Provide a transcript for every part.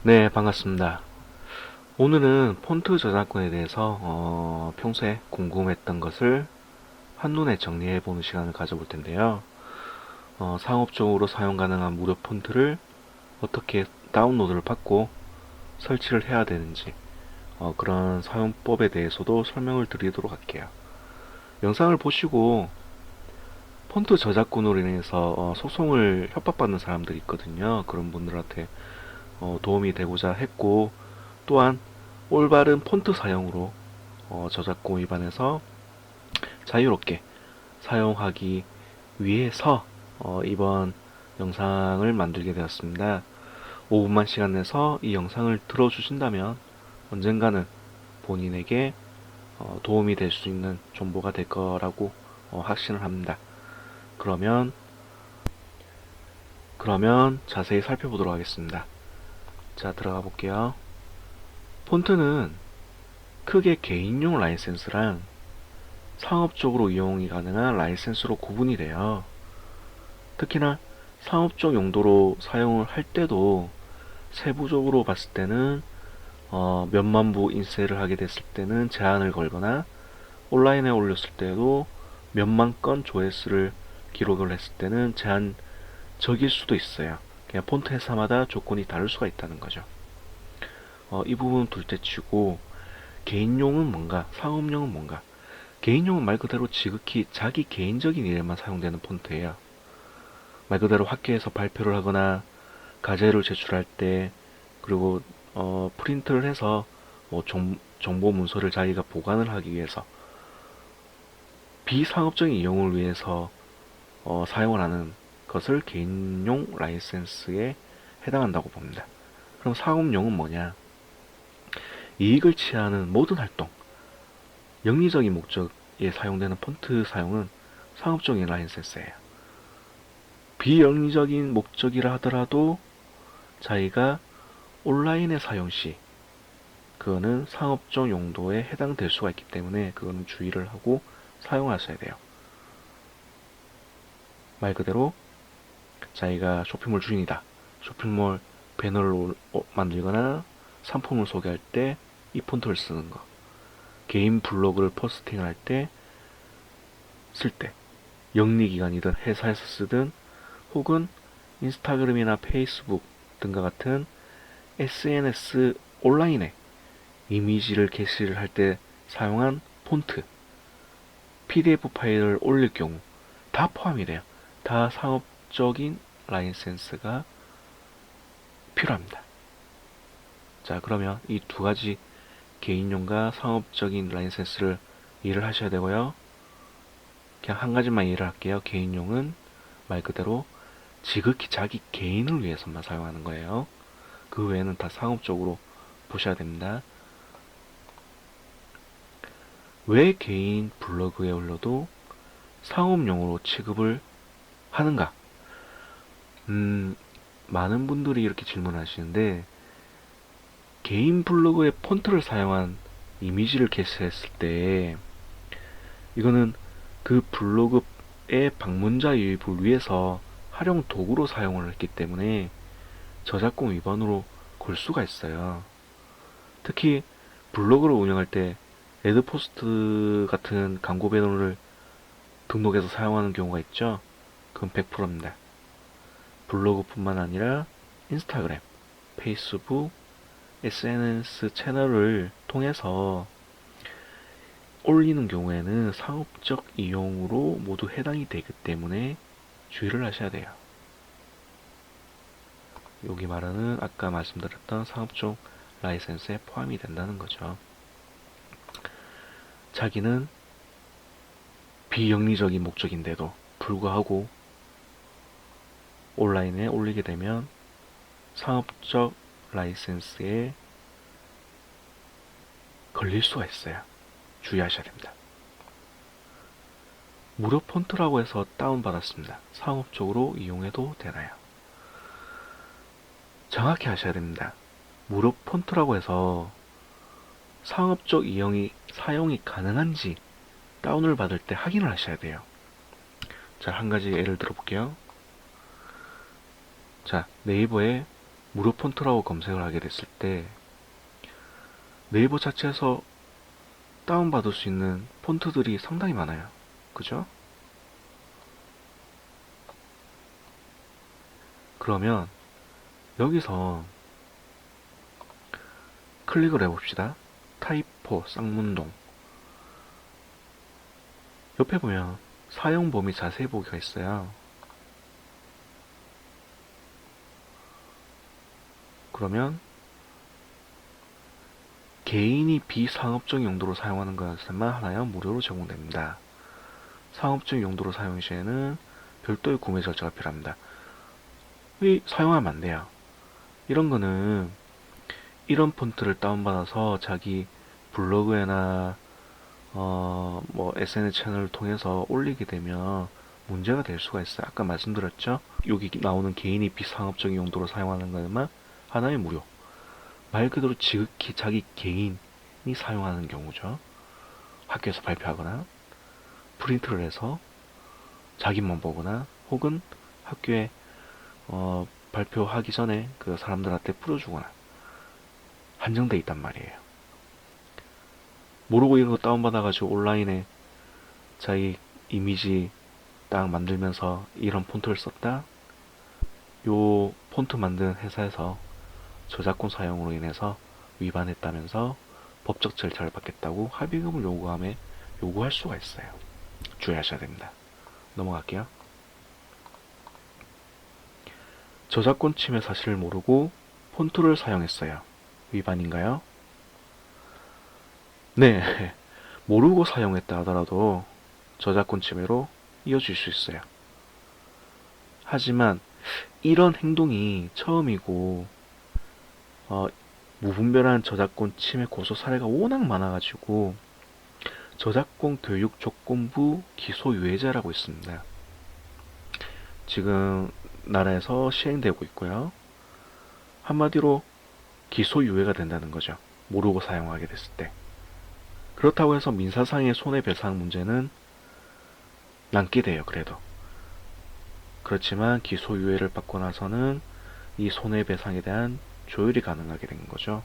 네, 반갑습니다. 오늘은 폰트 저작권에 대해서 평소에 궁금했던 것을 한눈에 정리해보는 시간을 가져볼 텐데요. 상업적으로 사용 가능한 무료 폰트를 어떻게 다운로드를 받고 설치를 해야 되는지 그런 사용법에 대해서도 설명을 드리도록 할게요. 영상을 보시고 폰트 저작권으로 인해서 소송을 협박받는 사람들이 있거든요. 그런 분들한테 도움이 되고자 했고, 또한 올바른 폰트 사용으로 저작권 위반에서 자유롭게 사용하기 위해서 이번 영상을 만들게 되었습니다. 5분만 시간 내서 이 영상을 들어주신다면 언젠가는 본인에게 도움이 될 수 있는 정보가 될 거라고 확신을 합니다. 그러면 자세히 살펴보도록 하겠습니다. 자, 들어가 볼게요. 폰트는 크게 개인용 라이센스랑 상업적으로 이용이 가능한 라이센스로 구분이 돼요. 특히나 상업적 용도로 사용을 할 때도 세부적으로 봤을 때는 몇만 부 인쇄를 하게 됐을 때는 제한을 걸거나, 온라인에 올렸을 때도 몇만 건 조회수를 기록을 했을 때는 제한적일 수도 있어요. 그냥 폰트 회사마다 조건이 다를 수가 있다는 거죠. 이 부분은 둘째치고, 개인용은 뭔가, 상업용은 뭔가. 개인용은 말 그대로 지극히 자기 개인적인 일에만 사용되는 폰트예요. 말 그대로 학교에서 발표를 하거나 과제를 제출할 때, 그리고 프린트를 해서 뭐 정보 문서를 자기가 보관을 하기 위해서, 비상업적인 이용을 위해서 사용을 하는 것을 개인용 라이센스에 해당한다고 봅니다. 그럼 상업용은 뭐냐? 이익을 취하는 모든 활동, 영리적인 목적에 사용되는 폰트 사용은 상업적인 라이센스예요. 비영리적인 목적이라 하더라도 자기가 온라인의 사용 시 그거는 상업적 용도에 해당될 수가 있기 때문에 그거는 주의를 하고 사용하셔야 돼요. 말 그대로 자기가 쇼핑몰 주인이다. 쇼핑몰 배너를 만들거나 상품을 소개할 때 이 폰트를 쓰는 거. 개인 블로그를 포스팅을 할 때 쓸 때, 영리기관이든 회사에서 쓰든, 혹은 인스타그램이나 페이스북 등과 같은 SNS 온라인에 이미지를 게시를 할 때 사용한 폰트, PDF 파일을 올릴 경우 다 포함이 돼요. 다 상업적인 라이센스가 필요합니다. 자, 그러면 이 두 가지 개인용과 상업적인 라이센스를 이해를 하셔야 되고요. 그냥 한 가지만 이해를 할게요. 개인용은 말 그대로 지극히 자기 개인을 위해서만 사용하는 거예요. 그 외에는 다 상업적으로 보셔야 됩니다. 왜 개인 블로그에 올려도 상업용으로 취급을 하는가? 많은 분들이 이렇게 질문하시는데, 개인 블로그에 폰트를 사용한 이미지를 게시했을 때 이거는 그 블로그의 방문자 유입을 위해서 활용 도구로 사용을 했기 때문에 저작권 위반으로 걸 수가 있어요. 특히 블로그를 운영할 때 애드포스트 같은 광고 배너를 등록해서 사용하는 경우가 있죠. 그건 100%입니다. 블로그뿐만 아니라 인스타그램, 페이스북, SNS 채널을 통해서 올리는 경우에는 상업적 이용으로 모두 해당이 되기 때문에 주의를 하셔야 돼요. 여기 말하는 아까 말씀드렸던 상업적 라이센스에 포함이 된다는 거죠. 자기는 비영리적인 목적인데도 불구하고 온라인에 올리게 되면 상업적 라이센스에 걸릴 수가 있어요. 주의하셔야 됩니다. 무료 폰트라고 해서 다운받았습니다. 상업적으로 이용해도 되나요? 정확히 하셔야 됩니다. 무료 폰트라고 해서 상업적 사용이 가능한지 다운을 받을 때 확인을 하셔야 돼요. 자, 한 가지 예를 들어볼게요. 자, 네이버에 무료 폰트라고 검색을 하게 됐을 때 네이버 자체에서 다운받을 수 있는 폰트들이 상당히 많아요. 그죠? 그러면 여기서 클릭을 해봅시다. 타이포 쌍문동. 옆에 보면 사용 범위 자세히 보기가 있어요. 그러면 개인이 비상업적 용도로 사용하는 것에만 하나요 무료로 제공됩니다. 상업적 용도로 사용 시에는 별도의 구매 절차가 필요합니다. 사용하면 안 돼요. 이런 거는 이런 폰트를 다운받아서 자기 블로그에나 뭐 SNS 채널을 통해서 올리게 되면 문제가 될 수가 있어요. 아까 말씀드렸죠? 여기 나오는 개인이 비상업적 용도로 사용하는 것만 하나의 무료. 말 그대로 지극히 자기 개인이 사용하는 경우죠. 학교에서 발표하거나 프린트를 해서 자기만 보거나 혹은 학교에 발표하기 전에 그 사람들한테 뿌려주거나 한정돼 있단 말이에요. 모르고 이런 거 다운받아가지고 온라인에 자기 이미지 딱 만들면서 이런 폰트를 썼다. 요 폰트 만든 회사에서 저작권 사용으로 인해서 위반했다면서 법적 절차를 받겠다고 합의금을 요구할 수가 있어요. 주의하셔야 됩니다. 넘어갈게요. 저작권 침해 사실을 모르고 폰트를 사용했어요. 위반인가요? 네. 모르고 사용했다 하더라도 저작권 침해로 이어질 수 있어요. 하지만 이런 행동이 처음이고 무분별한 저작권 침해 고소 사례가 워낙 많아가지고 저작권 교육 조건부 기소유예제라고 있습니다. 지금 나라에서 시행되고 있고요. 한마디로 기소유예가 된다는 거죠. 모르고 사용하게 됐을 때. 그렇다고 해서 민사상의 손해배상 문제는 남게 돼요. 그래도. 그렇지만 기소유예를 받고 나서는 이 손해배상에 대한 조율이 가능하게 된 거죠.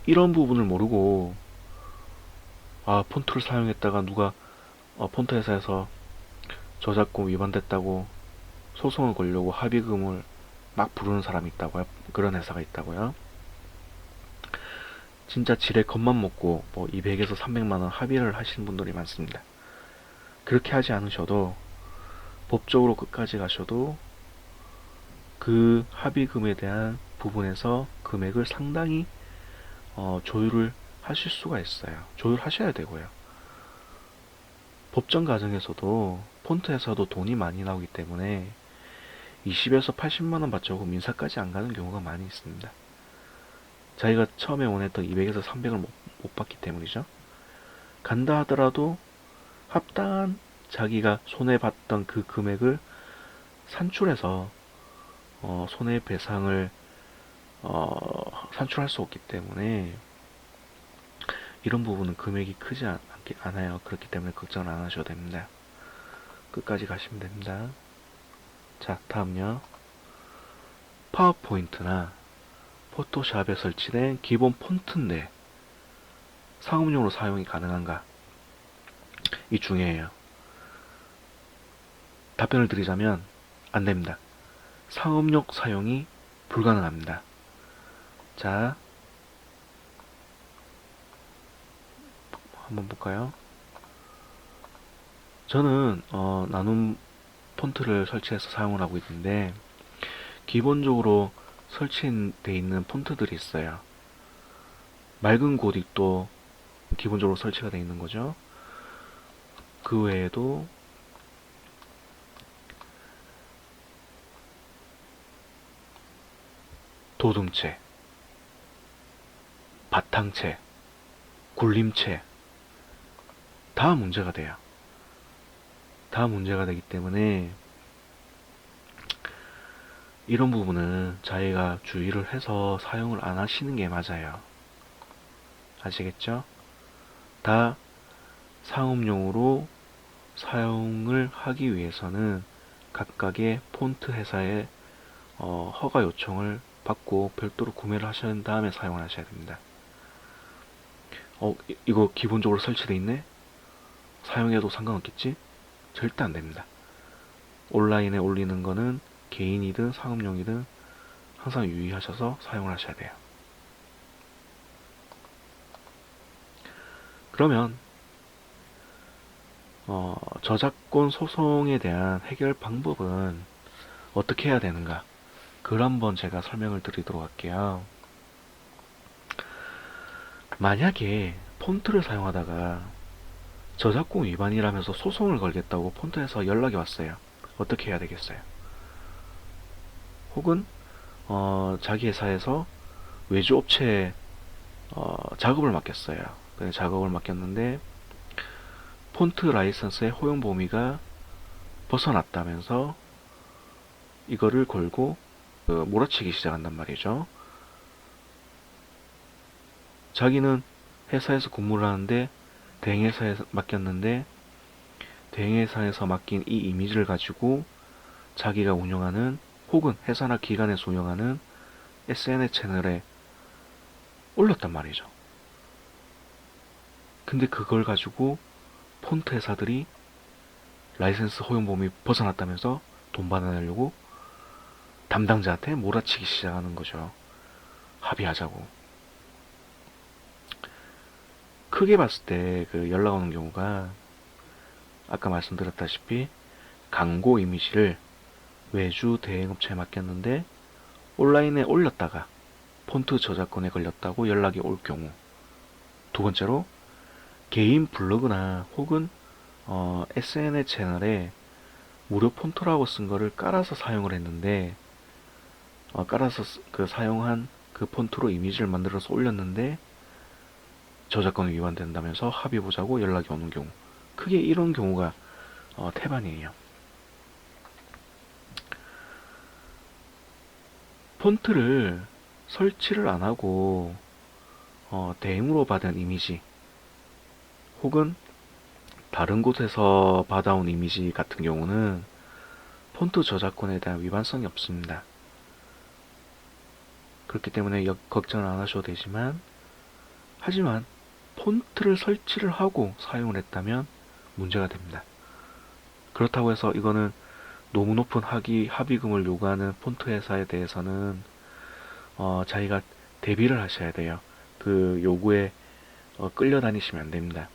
이런 부분을 모르고 폰트를 사용했다가 누가 폰트 회사에서 저작권 위반됐다고 소송을 걸려고 합의금을 막 부르는 사람이 있다고요. 그런 회사가 있다고요. 진짜 지레 겁만 먹고 뭐 200에서 300만원 합의를 하시는 분들이 많습니다. 그렇게 하지 않으셔도 법적으로 끝까지 가셔도 그 합의금에 대한 부분에서 금액을 상당히 조율을 하실 수가 있어요. 조율하셔야 되고요. 법정 과정에서도 폰트에서도 돈이 많이 나오기 때문에 20에서 80만원 받자고 민사까지 안 가는 경우가 많이 있습니다. 자기가 처음에 원했던 200에서 300을 못 받기 때문이죠. 간다 하더라도 합당한 자기가 손해봤던 그 금액을 산출해서 손해배상을 산출할 수 없기 때문에 이런 부분은 금액이 크지 않아요. 그렇기 때문에 걱정을 안 하셔도 됩니다. 끝까지 가시면 됩니다. 자, 다음요. 파워포인트나 포토샵에 설치된 기본 폰트인데 상업용으로 사용이 가능한가? 이 중요해요. 답변을 드리자면 안 됩니다. 상업용 사용이 불가능합니다. 자, 한번 볼까요? 저는 나눔 폰트를 설치해서 사용을 하고 있는데 기본적으로 설치되어 있는 폰트들이 있어요. 맑은 고딕도 기본적으로 설치가 되어 있는 거죠. 그 외에도 도둠체, 바탕체, 굴림체 다 문제가 돼요. 다 문제가 되기 때문에 이런 부분은 자기가 주의를 해서 사용을 안 하시는 게 맞아요. 아시겠죠? 다 상업용으로 사용을 하기 위해서는 각각의 폰트 회사에 허가 요청을 받고 별도로 구매를 하신 다음에 사용을 하셔야 됩니다. 이거 기본적으로 설치되어 있네? 사용해도 상관없겠지? 절대 안 됩니다. 온라인에 올리는 거는 개인이든 상업용이든 항상 유의하셔서 사용을 하셔야 돼요. 그러면 저작권 소송에 대한 해결 방법은 어떻게 해야 되는가? 그걸 한번 제가 설명을 드리도록 할게요. 만약에 폰트를 사용하다가 저작권 위반이라면서 소송을 걸겠다고 폰트에서 연락이 왔어요. 어떻게 해야 되겠어요? 혹은 자기 회사에서 외주업체에 작업을 맡겼어요. 작업을 맡겼는데 폰트 라이선스의 허용 범위가 벗어났다면서 이거를 걸고 몰아치기 시작한단 말이죠. 자기는 회사에서 근무를 하는데 대행회사에 맡겼는데 대행회사에서 맡긴 이 이미지를 가지고 자기가 운영하는 혹은 회사나 기관에서 운영하는 SNS 채널에 올렸단 말이죠. 근데 그걸 가지고 폰트 회사들이 라이센스 허용 범위 벗어났다면서 돈 받아내려고 담당자한테 몰아치기 시작하는 거죠. 합의하자고. 크게 봤을 때 그 연락 오는 경우가 아까 말씀드렸다시피 광고 이미지를 외주 대행업체에 맡겼는데 온라인에 올렸다가 폰트 저작권에 걸렸다고 연락이 올 경우, 두 번째로 개인 블로그나 혹은 SNS 채널에 무료 폰트라고 쓴 거를 깔아서 사용을 했는데 깔아서 사용한 그 폰트로 이미지를 만들어서 올렸는데 저작권 위반된다면서 합의 보자고 연락이 오는 경우, 크게 이런 경우가 태반이에요. 폰트를 설치를 안 하고 대행으로 받은 이미지 혹은 다른 곳에서 받아온 이미지 같은 경우는 폰트 저작권에 대한 위반성이 없습니다. 그렇기 때문에 걱정을 안 하셔도 되지만, 하지만 폰트를 설치를 하고 사용을 했다면 문제가 됩니다. 그렇다고 해서 이거는 너무 높은 합의금을 요구하는 폰트 회사에 대해서는 자기가 대비를 하셔야 돼요. 그 요구에 끌려다니시면 안 됩니다.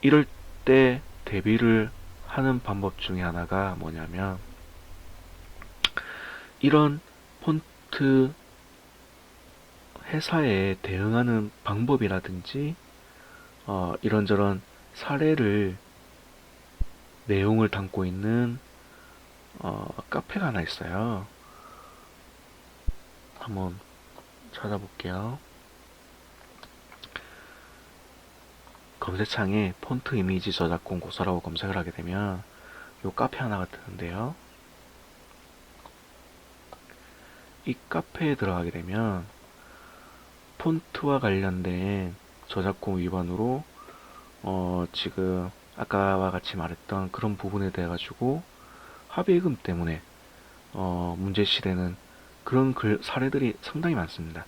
이럴 때 대비를 하는 방법 중에 하나가 뭐냐면, 이런 폰트 회사에 대응하는 방법이라든지 이런저런 사례를 내용을 담고 있는 카페가 하나 있어요. 한번 찾아볼게요. 검색창에 폰트 이미지 저작권 고소라고 검색을 하게 되면 요 카페 하나가 뜨는데요. 이 카페에 들어가게 되면 폰트와 관련된 저작권 위반으로 지금 아까와 같이 말했던 그런 부분에 대해 가지고 합의금 때문에 문제시되는 그런 사례들이 상당히 많습니다.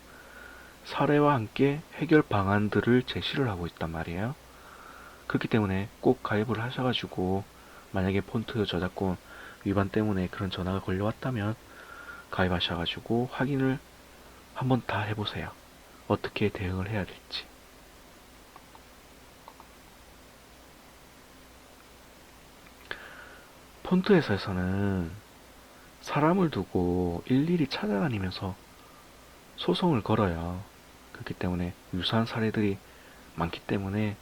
사례와 함께 해결 방안들을 제시를 하고 있단 말이에요. 그렇기 때문에 꼭 가입을 하셔가지고 만약에 폰트 저작권 위반 때문에 그런 전화가 걸려왔다면 가입하셔가지고 확인을 한번 다 해보세요. 어떻게 대응을 해야 될지. 폰트 회사에서는 사람을 두고 일일이 찾아다니면서 소송을 걸어요. 그렇기 때문에 유사한 사례들이 많기 때문에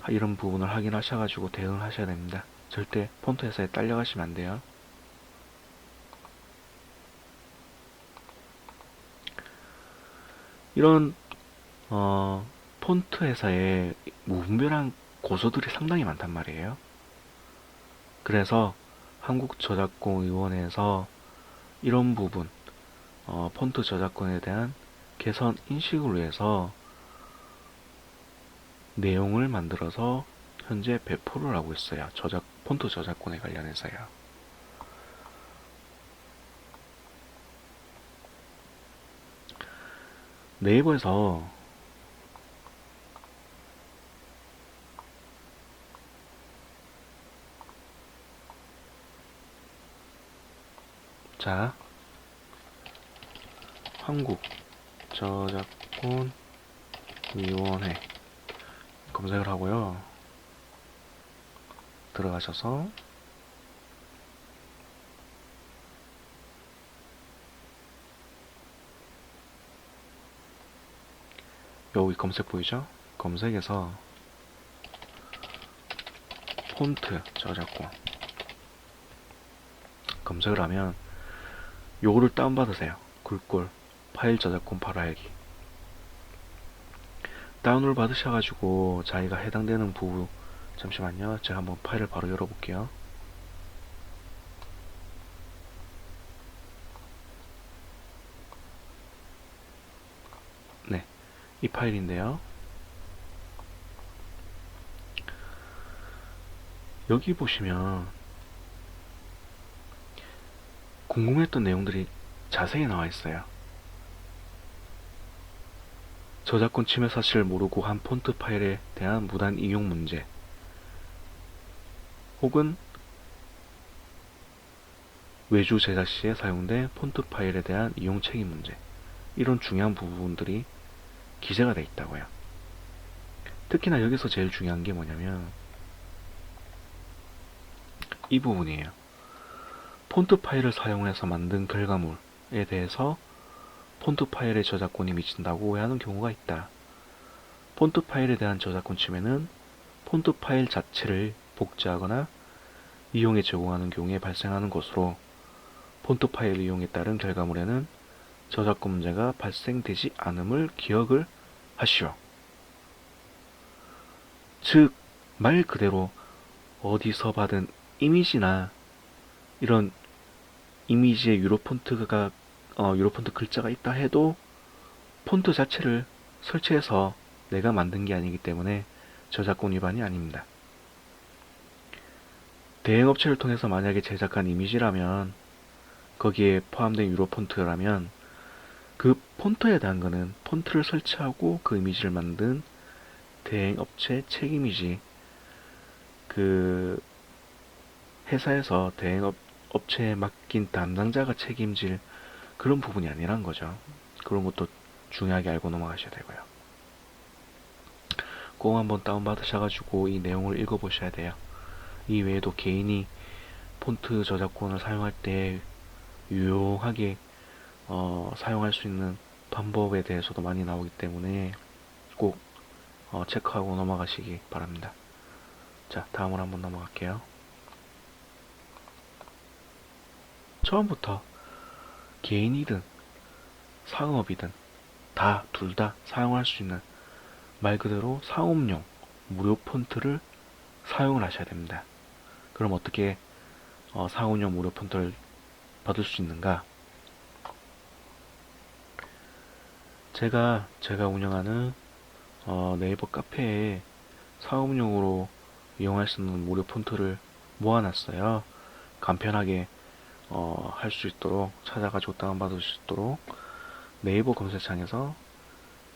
이런 부분을 확인하셔가지고 대응을 하셔야 됩니다. 절대 폰트 회사에 딸려가시면 안 돼요. 이런 폰트 회사에 무분별한 고소들이 상당히 많단 말이에요. 그래서 한국저작권위원회에서 이런 부분 폰트 저작권에 대한 개선 인식을 위해서 내용을 만들어서 현재 배포를 하고 있어요. 폰트 저작권에 관련해서요. 네이버에서 자, 한국 저작권 위원회 검색을 하고요. 들어가셔서 여기 검색 보이죠? 검색에서 폰트 저작권 검색을 하면 요거를 다운받으세요. 굴골 파일 저작권 바로 알기. 다운을 받으셔가지고 자기가 해당되는 부분, 잠시만요. 제가 한번 파일을 바로 열어볼게요. 네, 이 파일인데요. 여기 보시면 궁금했던 내용들이 자세히 나와 있어요. 저작권 침해 사실을 모르고 한 폰트 파일에 대한 무단 이용 문제, 혹은 외주 제작 시에 사용된 폰트 파일에 대한 이용 책임 문제, 이런 중요한 부분들이 기재가 되어 있다고요. 특히나 여기서 제일 중요한 게 뭐냐면 이 부분이에요. 폰트 파일을 사용해서 만든 결과물에 대해서 폰트 파일의 저작권이 미친다고 오해하는 경우가 있다. 폰트 파일에 대한 저작권 침해는 폰트 파일 자체를 복제하거나 이용에 제공하는 경우에 발생하는 것으로, 폰트 파일 이용에 따른 결과물에는 저작권 문제가 발생되지 않음을 기억을 하시오. 즉, 말 그대로 어디서 받은 이미지나 이런 이미지에 유로 폰트가 유로 폰트 글자가 있다 해도 폰트 자체를 설치해서 내가 만든 게 아니기 때문에 저작권 위반이 아닙니다. 대행업체를 통해서 만약에 제작한 이미지라면, 거기에 포함된 유로 폰트라면 그 폰트에 대한 거는 폰트를 설치하고 그 이미지를 만든 대행업체 책임이지, 그 회사에서 대행업체에 맡긴 담당자가 책임질 그런 부분이 아니란 거죠. 그런 것도 중요하게 알고 넘어가셔야 되고요. 꼭 한번 다운받으셔가지고 이 내용을 읽어보셔야 돼요. 이 외에도 개인이 폰트 저작권을 사용할 때 유용하게 사용할 수 있는 방법에 대해서도 많이 나오기 때문에 꼭 체크하고 넘어가시기 바랍니다. 자, 다음으로 한번 넘어갈게요. 처음부터 개인이든 상업이든 둘 다 사용할 수 있는, 말 그대로 상업용 무료 폰트를 사용을 하셔야 됩니다. 그럼 어떻게 상업용 무료 폰트를 받을 수 있는가? 제가 운영하는 네이버 카페에 상업용으로 이용할 수 있는 무료 폰트를 모아놨어요. 간편하게 할 수 있도록, 찾아가지고 다운받을 수 있도록 네이버 검색창에서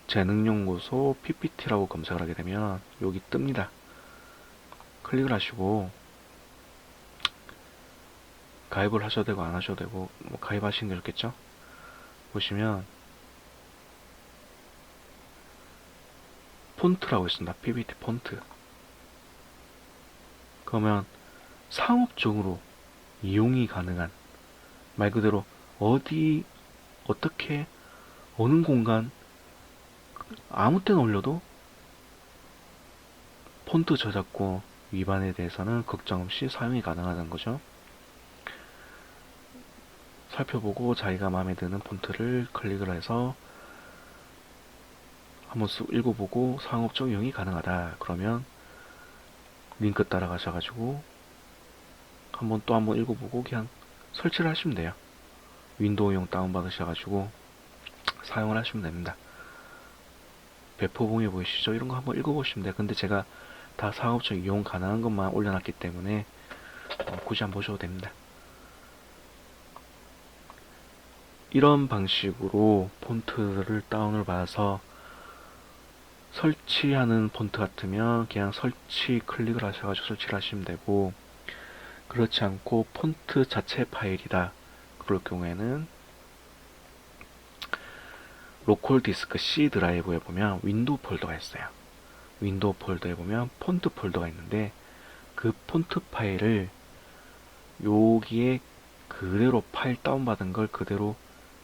재능연구소 PPT라고 검색을 하게 되면 여기 뜹니다. 클릭을 하시고 가입을 하셔도 되고 안 하셔도 되고, 뭐 가입하시는 게 좋겠죠? 보시면 폰트라고 있습니다. PPT 폰트. 그러면 상업적으로 이용이 가능한, 말 그대로 어디, 어떻게, 어느 공간, 아무 때나 올려도 폰트 저작권 위반에 대해서는 걱정 없이 사용이 가능하다는 거죠. 살펴보고 자기가 마음에 드는 폰트를 클릭을 해서 한번 쑥 읽어보고 상업적 이용이 가능하다 그러면 링크 따라가셔가지고 한번 읽어보고 그냥 설치를 하시면 돼요. 윈도우용 다운받으셔가지고 사용을 하시면 됩니다. 배포봉에 보이시죠? 이런 거 한번 읽어보시면 돼요. 근데 제가 다 상업적 이용 가능한 것만 올려놨기 때문에 굳이 안 보셔도 됩니다. 이런 방식으로 폰트를 다운을 받아서 설치하는 폰트 같으면 그냥 설치 클릭을 하셔가지고 설치를 하시면 되고, 그렇지 않고 폰트 자체 파일이다 그럴 경우에는 로컬 디스크 C 드라이브에 보면 윈도우 폴더가 있어요. 윈도우 폴더에 보면 폰트 폴더가 있는데, 그 폰트 파일을 여기에 그대로 파일 다운받은 걸 그대로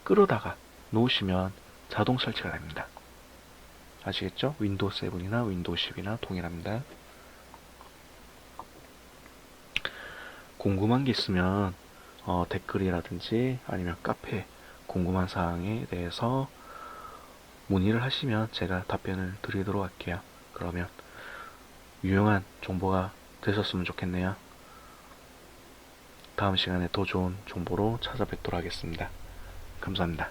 끌어다가 놓으시면 자동 설치가 됩니다. 아시겠죠? 윈도우 7이나 윈도우 10이나 동일합니다. 궁금한 게 있으면 댓글이라든지 아니면 카페 궁금한 사항에 대해서 문의를 하시면 제가 답변을 드리도록 할게요. 그러면 유용한 정보가 되셨으면 좋겠네요. 다음 시간에 더 좋은 정보로 찾아뵙도록 하겠습니다. 감사합니다.